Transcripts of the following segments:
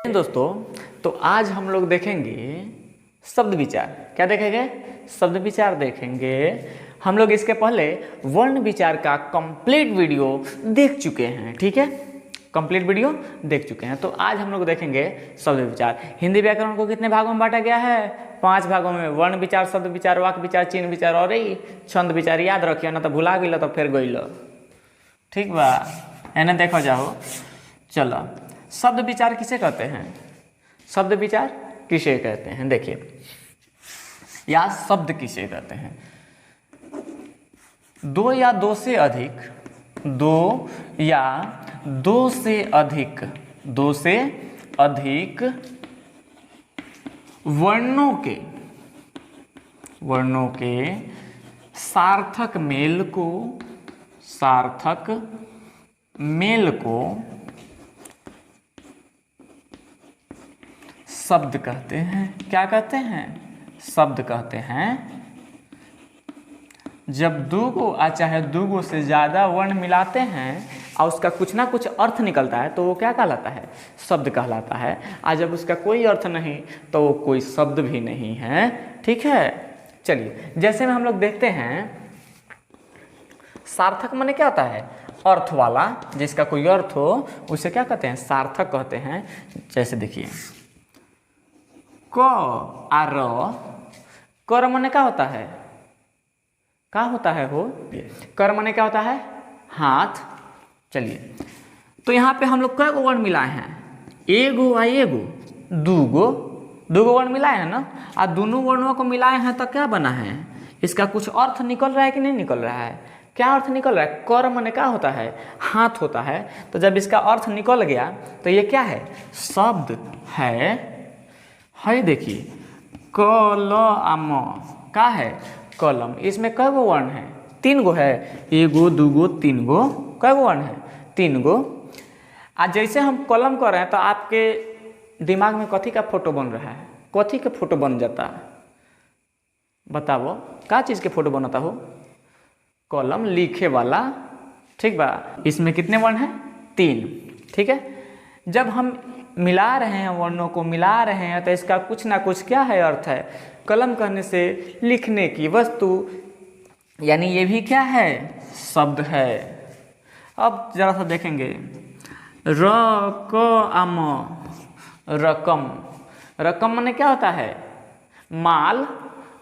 दोस्तों, तो आज हम लोग देखेंगे शब्द विचार। क्या देखेंगे? शब्द विचार देखेंगे। हम लोग इसके पहले वर्ण विचार का कंप्लीट वीडियो देख चुके हैं, ठीक है, कंप्लीट वीडियो देख चुके हैं। तो आज हम लोग देखेंगे शब्द विचार। हिंदी व्याकरण को कितने भागों में बांटा गया है? 5 भागों में। वर्ण विचार, शब्द विचार, वाक्य विचार, चिन्ह विचार और छंद विचार। याद रखिए, ना तो भुला गई तो फिर गई। ठीक बा, एने देखो जाओ। चलो, शब्द विचार किसे कहते हैं? शब्द विचार किसे कहते हैं? देखिए, या शब्द किसे कहते हैं? दो या दो से अधिक, दो या दो से अधिक, दो से अधिक वर्णों के सार्थक मेल को शब्द कहते हैं। क्या कहते हैं? शब्द कहते हैं। जब दूगो चाहे दूगो से ज्यादा वर्ण मिलाते हैं और उसका कुछ ना कुछ अर्थ निकलता है तो वो क्या कहलाता है? शब्द कहलाता है। और जब उसका कोई अर्थ नहीं तो वो कोई शब्द भी नहीं है, ठीक है। चलिए, जैसे में हम लोग देखते हैं, सार्थक माने क्या होता है? अर्थ वाला, जिसका कोई अर्थ हो उसे क्या कहते हैं? सार्थक कहते हैं। जैसे देखिए, क आ र, कर माने क्या होता है? क्या होता है हो? कर माने क्या होता है? हाथ। चलिए, तो यहाँ पे हम लोग कई गो वर्ण मिलाए हैं? एगो आ एगो, दूगो वर्ण मिलाए हैं ना। और दोनों वर्णों को मिलाए हैं तो क्या बना है? इसका कुछ अर्थ निकल रहा है कि नहीं निकल रहा है? क्या अर्थ निकल रहा है? कर माने क्या होता है? हाथ होता है। तो जब इसका अर्थ निकल गया तो ये क्या है? शब्द है। देखिए, कलम का है? कलम। इसमें कई गो वर्ण है? 3 गो है। एगो, दूगो, 3 गो। कई गो वर्ण है? 3 गो। आज जैसे हम कलम कर रहे हैं तो आपके दिमाग में कथी का फोटो बन रहा है? कथी का फोटो बन जाता है? बताओ, क्या चीज़ के फोटो बनता हो? कलम, लिखे वाला, ठीक बा। इसमें कितने वर्ण हैं? 3, ठीक है। जब हम मिला रहे हैं, वर्णों को मिला रहे हैं, तो इसका कुछ ना कुछ क्या है? अर्थ है। कलम कहने से लिखने की वस्तु, यानी ये भी क्या है? शब्द है। अब जरा सा देखेंगे, रकम, रकम। रकम माने क्या होता है? माल।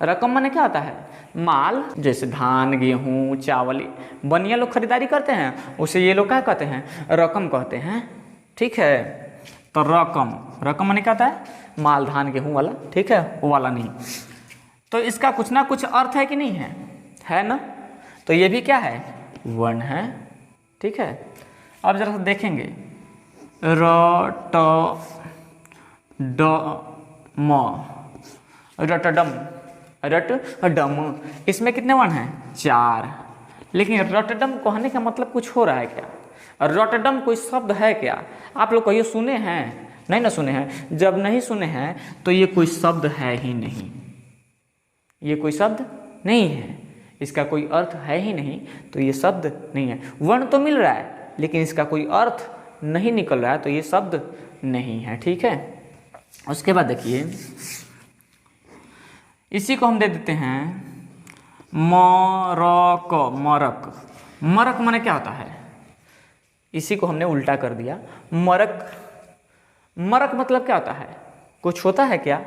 रकम माने क्या होता है? माल। जैसे धान, गेहूं, चावल, बनिया लोग खरीदारी करते हैं, उसे ये लोग क्या कहते हैं? रकम कहते हैं, ठीक है। तो रकम माने क्या होता है? माल, धान, गेहूं वाला, ठीक है, वो वाला नहीं। तो इसका कुछ ना कुछ अर्थ है कि नहीं है? है ना। तो ये भी क्या है? वर्ण है, ठीक है। अब जरा सा देखेंगे, रट ड म, रटडम, रटडम। इसमें कितने वर्ण हैं? 4। लेकिन रटडम कहने का मतलब कुछ हो रहा है क्या? रटडम कोई शब्द है क्या? आप लोग कहिए, सुने हैं? नहीं ना सुने हैं। जब नहीं सुने हैं तो ये कोई शब्द है ही नहीं, ये कोई शब्द नहीं है, इसका कोई अर्थ है ही नहीं, तो ये शब्द नहीं है। वर्ण तो मिल रहा है लेकिन इसका कोई अर्थ नहीं निकल रहा है, तो ये शब्द नहीं है, ठीक है। उसके बाद देखिए, इसी को हम दे देते हैं मरक। मरक, मरक माने क्या होता है? इसी को हमने उल्टा कर दिया, मरक। मरक मतलब क्या होता है? कुछ होता है क्या?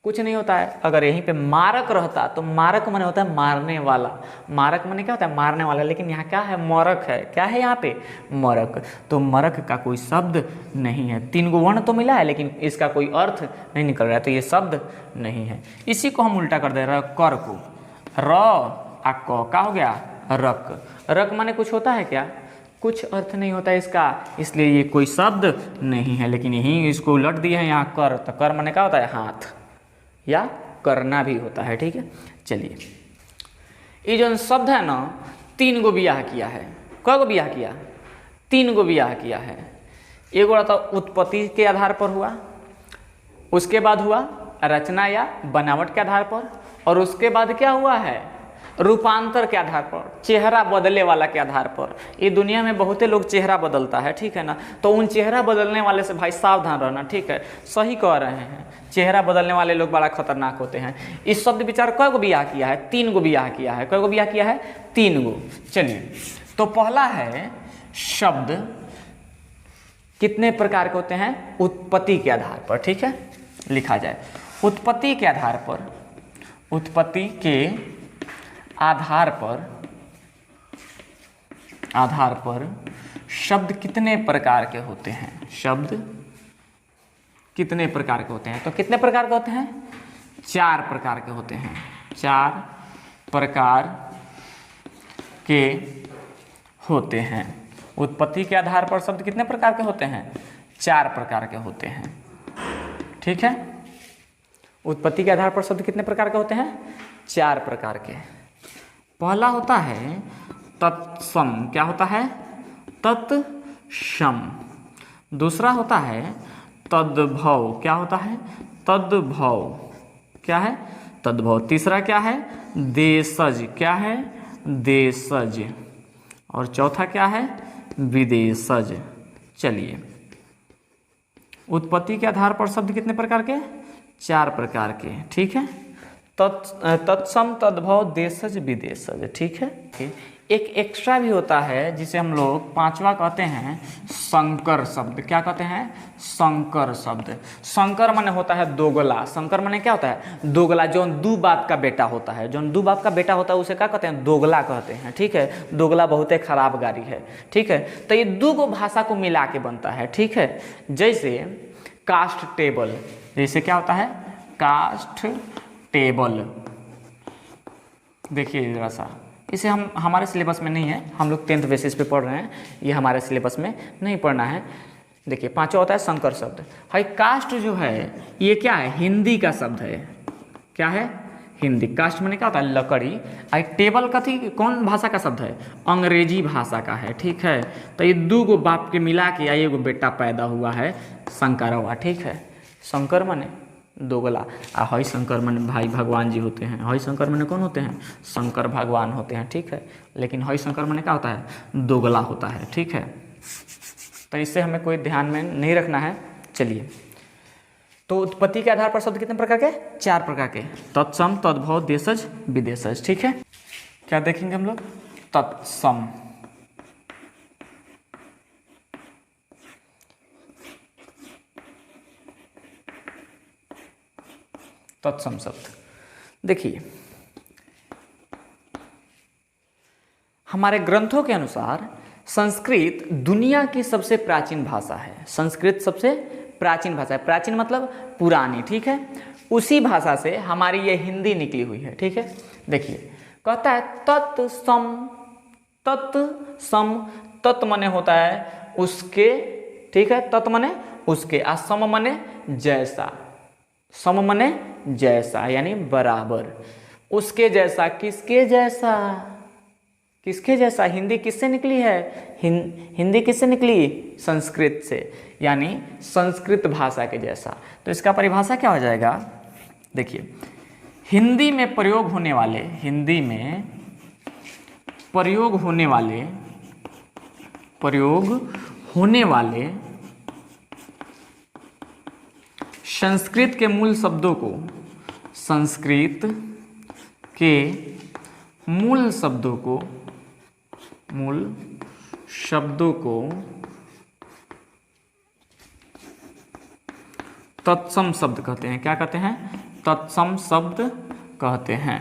कुछ नहीं होता है। अगर यहीं पे मारक रहता तो मारक माने होता है मारने वाला। मारक माने क्या होता है? मारने वाला। लेकिन यहाँ क्या है? मरक है। क्या है यहाँ पे? मरक। तो मरक का कोई शब्द नहीं है। 3 गो वर्ण तो मिला है लेकिन इसका कोई अर्थ नहीं निकल रहा है, तो ये शब्द नहीं है। इसी को हम उल्टा कर दे रहे हैं, कर को। र आ क, का हो गया? रक। रक माने कुछ होता है क्या? कुछ अर्थ नहीं होता है इसका, इसलिए ये कोई शब्द नहीं है। लेकिन यहीं इसको उलट दिए हैं यहाँ कर, तो कर माने क्या होता है? हाथ, या करना भी होता है, ठीक है। चलिए, ये जो शब्द है ना, 3 गो बियाह किया है। कै गो बियाह किया? 3 गो बियाह किया है। एगो तो उत्पत्ति के आधार पर हुआ, उसके बाद हुआ रचना या बनावट के आधार पर, और उसके बाद क्या हुआ है? रूपांतर के आधार पर, चेहरा बदलने वाला के आधार पर। ये दुनिया में बहुते लोग चेहरा बदलता है, ठीक है ना, तो उन चेहरा बदलने वाले से भाई सावधान रहना, ठीक है। सही कह रहे हैं, चेहरा बदलने वाले लोग बड़ा खतरनाक होते हैं। इस शब्द विचार कई गो बियाह किया है? 3 गो बियाह किया है। कई गो बियाह किया है? 3 गो। चलिए, तो पहला है शब्द कितने प्रकार के होते हैं? उत्पत्ति के आधार पर, ठीक है, लिखा जाए। उत्पत्ति के आधार पर, उत्पत्ति के आधार पर शब्द कितने प्रकार के होते हैं? शब्द कितने प्रकार के होते हैं? तो कितने प्रकार के होते हैं? 4 प्रकार के होते हैं। 4 प्रकार के होते हैं। उत्पत्ति के आधार पर शब्द कितने प्रकार के होते हैं? 4 प्रकार के होते हैं, ठीक है। उत्पत्ति के आधार पर शब्द कितने प्रकार के होते हैं? 4 प्रकार के। पहला होता है तत्सम। क्या होता है? तत्सम। दूसरा होता है तद्भव। क्या होता है? तद्भव। क्या है? तद्भव। तीसरा क्या है? देशज। क्या है? देशज। और चौथा क्या है? विदेशज। चलिए, उत्पत्ति के आधार पर शब्द कितने प्रकार के? 4 प्रकार के, ठीक है। तत्सम, तद्भव, देशज, विदेशज, ठीक है। एक एक्स्ट्रा भी होता है जिसे हम लोग 5वां कहते हैं संकर शब्द। क्या कहते हैं? संकर शब्द। संकर माने होता है दोगला। संकर माने क्या होता है? दोगला। जो 2 बाप का बेटा होता है, जो 2 बाप का बेटा होता है उसे क्या कहते हैं? दोगला कहते हैं, ठीक है। दोगला बहुत ही खराब गाड़ी है, ठीक है। तो ये 2 भाषा को मिला के बनता है, ठीक है। जैसे कास्ट टेबल, जैसे क्या होता है? Cost table. देखिए जरा सा, इसे हम हमारे सिलेबस में नहीं है, हम लोग 10th बेसिस पे पढ़ रहे हैं, ये हमारे सिलेबस में नहीं पढ़ना है। देखिए, 5वां होता है संकर शब्द। भाई कास्ट जो है ये क्या है? हिंदी का शब्द है। क्या है? हिंदी। कास्ट माने क्या होता है? लकड़ी। आई टेबल कथी, कौन भाषा का शब्द है? अंग्रेजी भाषा का है, ठीक है। तो ये 2 बाप के मिला के एगो बेटा पैदा हुआ है, शंकरवा, ठीक है। शंकर माने दोगला, आ हरि शंकर माने भाई भगवान जी होते हैं। हरि शंकर माने कौन होते हैं? शंकर भगवान होते हैं, ठीक है। लेकिन हरि शंकर माने क्या होता है? दोगला होता है, ठीक है। तो इससे हमें कोई ध्यान में नहीं रखना है। चलिए, तो उत्पत्ति के आधार पर शब्द कितने प्रकार के? 4 प्रकार के। तत्सम, तद्भव, देशज, विदेशज, ठीक है। क्या देखेंगे हम लोग? तत्सम। तत्सम शब्द देखिए, हमारे ग्रंथों के अनुसार संस्कृत दुनिया की सबसे प्राचीन भाषा है। संस्कृत सबसे प्राचीन भाषा है। प्राचीन मतलब पुरानी, ठीक है। उसी भाषा से हमारी ये हिंदी निकली हुई है, ठीक है। देखिए, कहता है तत्सम। तत्सम, तत् मने होता है उसके, ठीक है। तत् मने उसके, आ सम मने जैसा। सम मने जैसा यानी बराबर। उसके जैसा, किसके जैसा? किसके जैसा? हिंदी किससे निकली है? हिंदी किससे निकली? संस्कृत से, यानी संस्कृत भाषा के जैसा। तो इसका परिभाषा क्या हो जाएगा? देखिए, हिंदी में प्रयोग होने वाले, हिंदी में प्रयोग होने वाले संस्कृत के मूल शब्दों को, संस्कृत के मूल शब्दों को तत्सम शब्द कहते हैं। क्या कहते हैं? तत्सम शब्द कहते हैं।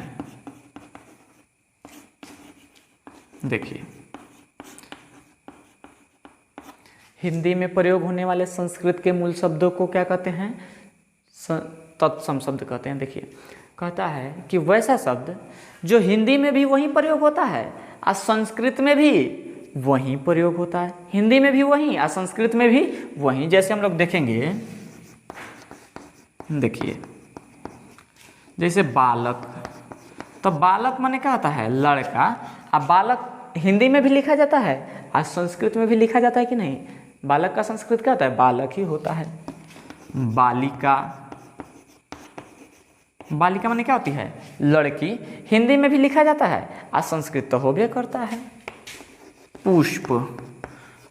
देखिए, हिंदी में प्रयोग होने वाले संस्कृत के मूल शब्दों को क्या कहते हैं? तत्सम शब्द कहते हैं। देखिए, कहता है कि वैसा शब्द जो हिंदी में भी वही प्रयोग होता है और संस्कृत में भी वही प्रयोग होता है। हिंदी में भी वही और संस्कृत में भी वही। जैसे हम लोग देखेंगे, देखिए, जैसे बालक, तो बालक माने क्या होता है? लड़का। अब बालक हिंदी में भी लिखा जाता है और संस्कृत में भी लिखा जाता है कि नहीं? बालक का संस्कृत क्या होता है? बालक ही होता है। बालिका, बालिका माने क्या होती है? लड़की। हिंदी में भी लिखा जाता है और संस्कृत तो होबे करता है। पुष्प,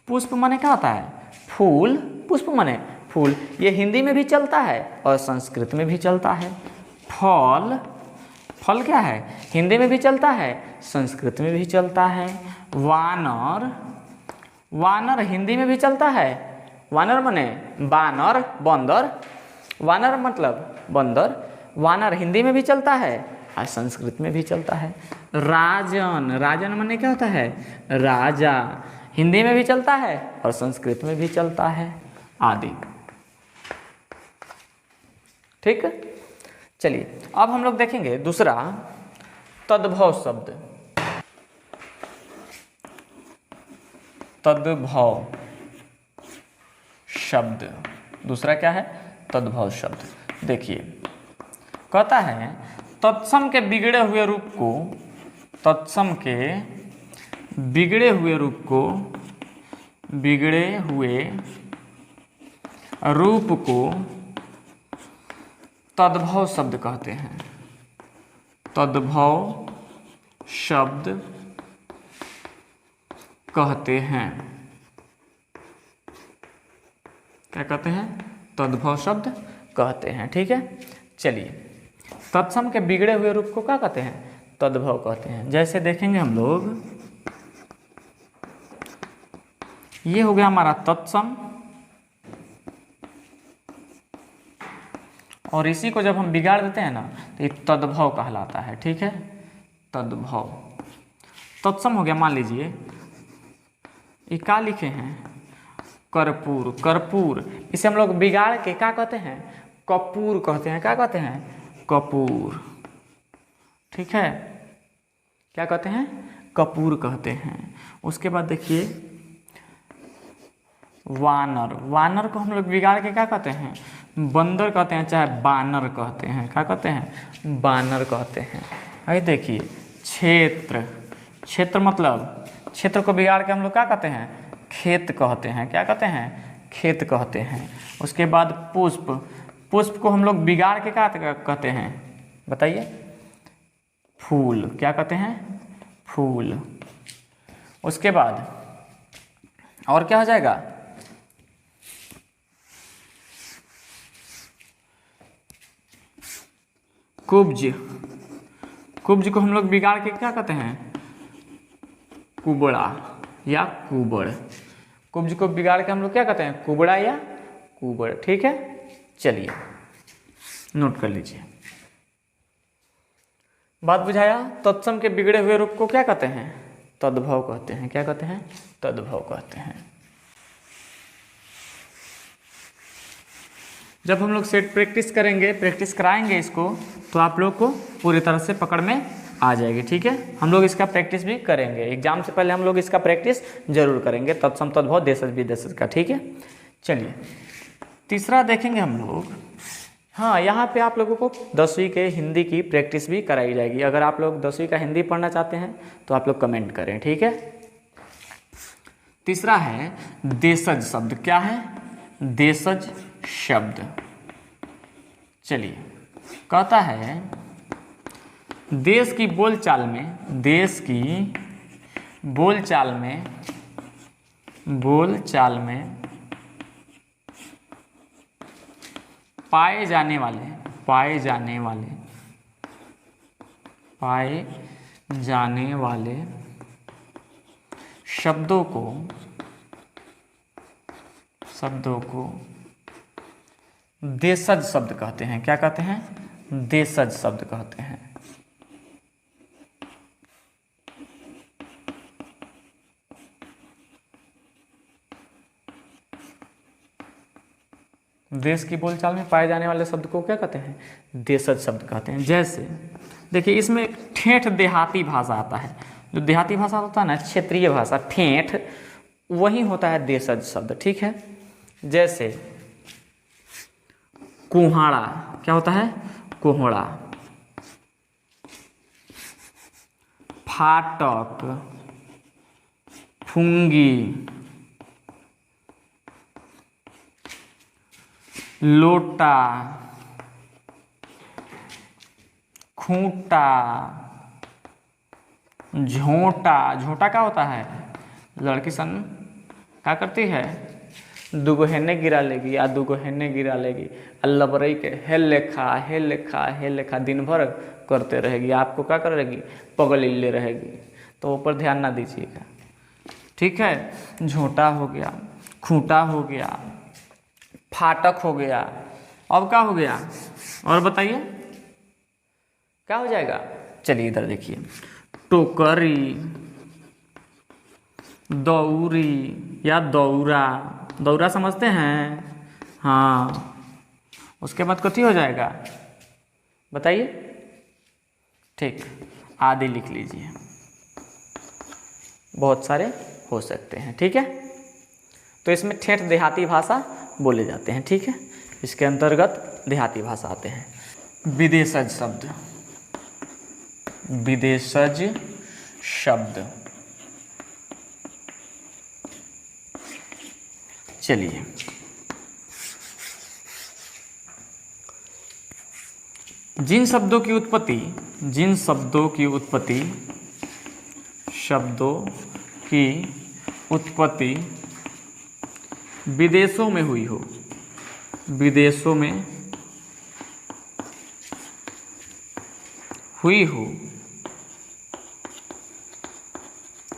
पुष्प माने क्या होता है? फूल। पुष्प माने फूल, ये हिंदी में भी चलता है और संस्कृत में भी चलता है। फल, फल क्या है? हिंदी में भी चलता है, संस्कृत में भी चलता है। वानर, वानर हिंदी में भी चलता है। वानर माने बानर, बंदर। वानर मतलब बंदर। वानर हिंदी में भी चलता है और संस्कृत में भी चलता है। राजन, राजन माने क्या होता है? राजा। हिंदी में भी चलता है और संस्कृत में भी चलता है, आदि। ठीक, चलिए अब हम लोग देखेंगे दूसरा तद्भव शब्द। तद्भव शब्द, दूसरा क्या है? तद्भव शब्द। देखिए कहता है तत्सम के बिगड़े हुए रूप को, तत्सम के बिगड़े हुए रूप को, बिगड़े हुए रूप को तद्भव शब्द कहते हैं। तद्भव शब्द कहते हैं। क्या कहते हैं? तद्भव शब्द कहते हैं। ठीक है, चलिए तत्सम के बिगड़े हुए रूप को क्या कहते हैं? तद्भव कहते हैं। जैसे देखेंगे हम लोग, ये हो गया हमारा तत्सम, और इसी को जब हम बिगाड़ देते हैं ना तो ये तद्भव कहलाता है। ठीक है, तद्भव। तत्सम हो गया, मान लीजिए ये क्या लिखे हैं? कर्पूर, कर्पूर। इसे हम लोग बिगाड़ के क्या कहते हैं? कपूर कहते हैं। क्या कहते हैं? कपूर। ठीक है, क्या कहते हैं? कपूर कहते हैं। उसके बाद देखिए वानर, वानर को हम लोग बिगाड़ के क्या कहते हैं? बंदर कहते हैं, चाहे बानर कहते हैं। क्या कहते हैं? बानर कहते हैं। अरे देखिए क्षेत्र, क्षेत्र मतलब क्षेत्र को बिगाड़ के हम लोग क्या कहते हैं? खेत कहते हैं। क्या कहते हैं? खेत कहते हैं। उसके बाद पुष्प, पुष्प को हम लोग बिगाड़ के क्या कहते हैं? बताइए। फूल। क्या कहते हैं? फूल। उसके बाद और क्या हो जाएगा? कुब्ज, कुब्ज को हम लोग बिगाड़ के क्या कहते हैं? कुबड़ा या कुबड़। कुब्ज को बिगाड़ के हम लोग क्या कहते हैं? कुबड़ा या कुबड़। ठीक है, चलिए नोट कर लीजिए। बात बुझाया? तत्सम के बिगड़े हुए रूप को क्या कहते हैं? तद्भव कहते हैं। क्या कहते हैं? तद्भव कहते हैं। जब हम लोग सेट प्रैक्टिस करेंगे, प्रैक्टिस कराएंगे इसको, तो आप लोग को पूरी तरह से पकड़ में आ जाएगी। ठीक है, हम लोग इसका प्रैक्टिस भी करेंगे। एग्जाम से पहले हम लोग इसका प्रैक्टिस जरूर करेंगे, तत्सम तद्भव देशज विदेशज का। ठीक है, चलिए तीसरा देखेंगे हम लोग। हाँ, यहाँ पे आप लोगों को 10वीं के हिंदी की प्रैक्टिस भी कराई जाएगी। अगर आप लोग 10वीं का हिंदी पढ़ना चाहते हैं तो आप लोग कमेंट करें। ठीक है, तीसरा है देशज शब्द। क्या है? देशज शब्द। चलिए कहता है देश की बोलचाल में, देश की बोलचाल में, बोलचाल में पाए जाने वाले, पाए जाने वाले, पाए जाने वाले शब्दों को, शब्दों को देशज शब्द कहते हैं। क्या कहते हैं? देशज शब्द कहते हैं। देश की बोलचाल में पाए जाने वाले शब्द को क्या कहते हैं? देशज शब्द कहते हैं। जैसे देखिए इसमें एक ठेठ देहाती भाषा आता है। जो देहाती भाषा होता है ना, क्षेत्रीय भाषा, ठेठ, वही होता है देशज शब्द। ठीक है, जैसे कुहाड़ा। क्या होता है? कोहड़ा। फाटक, फुंगी, लोटा, खूंटा, झोंटा, झोंटा क्या होता है, लड़की सन क्या करती है, दुगो हेने गिरा लेगी या दुगो हेने गिरा लेगी, अल्लबरई के हे लेखा हे लेखा हे लेखा दिन भर करते रहेगी, आपको क्या करेगी, पगलिल्ले रहेगी, तो ऊपर ध्यान ना दीजिएगा, ठीक है। झोंटा हो गया, खूंटा हो गया, फाटक हो गया, अब क्या हो गया और बताइए क्या हो जाएगा, चलिए इधर देखिए, टोकरी, दौरी या दौरा, दौरा समझते हैं, हाँ, उसके बाद कथी हो जाएगा बताइए, ठीक, आदि लिख लीजिए, बहुत सारे हो सकते हैं, ठीक है। तो इसमें ठेठ देहाती भाषा बोले जाते हैं, ठीक है, इसके अंतर्गत देहाती भाषा आते हैं। विदेशज शब्द, विदेशज शब्द, चलिए जिन शब्दों की उत्पत्ति, जिन शब्दों की उत्पत्ति, शब्दों की उत्पत्ति विदेशों में हुई हो, विदेशों में हुई हो,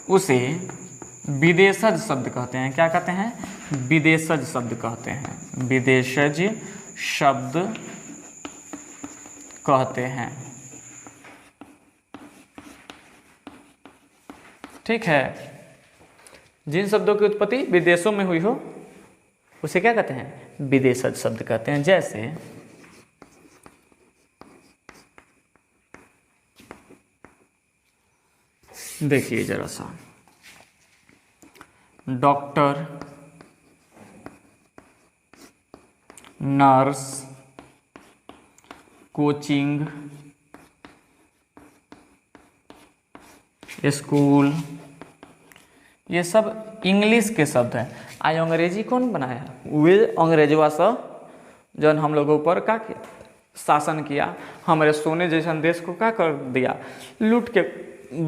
उसे विदेशज शब्द कहते हैं। क्या कहते हैं, विदेशज शब्द कहते हैं, विदेशज शब्द कहते हैं, ठीक है। जिन शब्दों की उत्पत्ति विदेशों में हुई हो उसे क्या कहते हैं, विदेशज शब्द कहते हैं। जैसे देखिए जरा सा, डॉक्टर, नर्स, कोचिंग, स्कूल, ये सब इंग्लिश के शब्द हैं। आज अंग्रेजी कौन बनाया, वे अंग्रेजवा सा जन हम लोगों पर क्या किया, शासन किया, हमारे सोने जैसन देश को क्या कर दिया, लूट के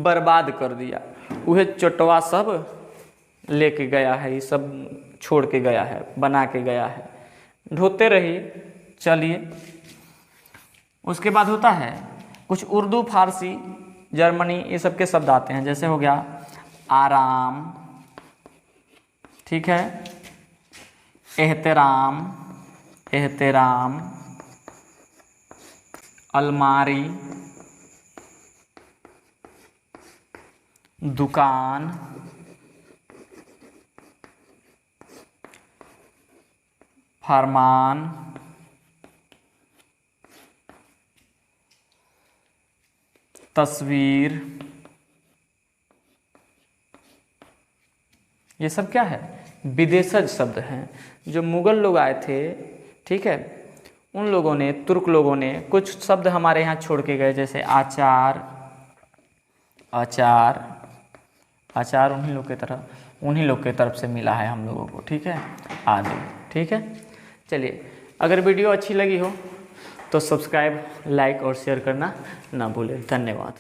बर्बाद कर दिया। वह चटवा सब लेके गया है, ये सब छोड़ के गया है, बना के गया है, ढोते रहिए। चलिए उसके बाद होता है कुछ उर्दू, फारसी, जर्मनी, ये सब के शब्द आते हैं। जैसे हो गया आराम, ठीक है, एहतराम, एहतराम, अलमारी, दुकान, फरमान, तस्वीर, ये सब क्या है, विदेशज शब्द हैं। जो मुगल लोग आए थे, ठीक है, उन लोगों ने, तुर्क लोगों ने कुछ शब्द हमारे यहाँ छोड़ के गए। जैसे आचार, आचार, आचार उन्हीं लोग के तरफ से मिला है हम लोगों को, ठीक है, आदि, ठीक है। चलिए अगर वीडियो अच्छी लगी हो तो सब्सक्राइब, लाइक और शेयर करना ना भूलें। धन्यवाद।